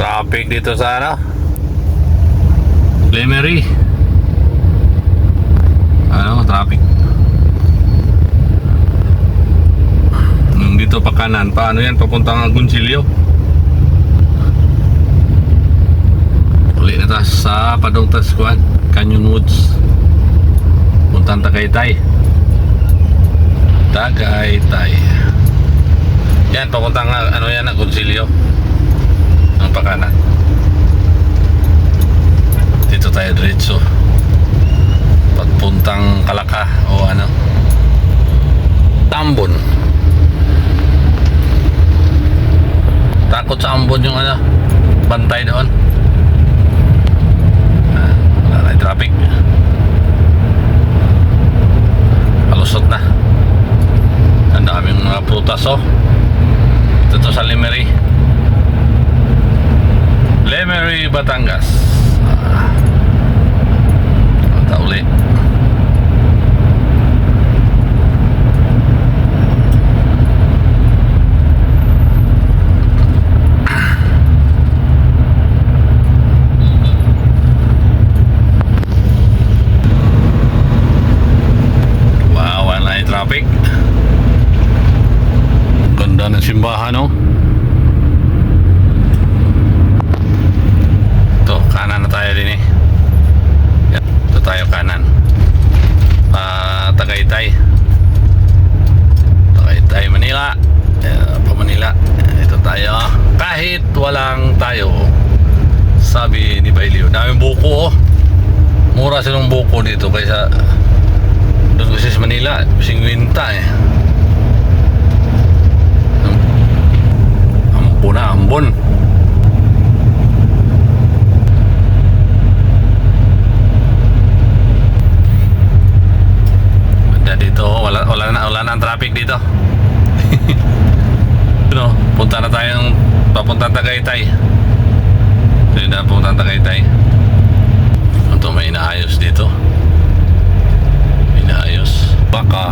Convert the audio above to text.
Traffic dito sa ano, Lemery. Ano, traffic. Dito pa kanan, paano yan? Papuntang Agoncillo. Uli na tayo sa Padongtas Kuan, Canyon Woods. Puntang Tagaytay. Tagaytay. Yan, papuntang ano yan, Agoncillo. Ang pakanan. Dito tayo diretso. Pagpuntang Kalaka o ano, Tambon. Takot sa Ambon yung ano, bantay doon. Wala na yung traffic. Palusot na. Ang daming mga prutas oh. Ito sa Lemery. Lemery, Batangas. Punta uli. Traffic. Ganda ng simbahan no. Ito, kanan na tayo din eh. Ito tayo kanan. Tagaytay. Tagaytay, Manila. Pa Manila. Ito tayo. Kahit walang tayo, sabi ni Bailio, daming buko oh. Mura silang buko dito kaysa doon kasi sa Manila, 50 eh. Ambon na, ambon. Banda dito, wala na ang traffic dito. No, punta na tayong papuntang Tagaytay. Hindi na papuntang Tagaytay. Ito may inaayos dito. Ayos. Baka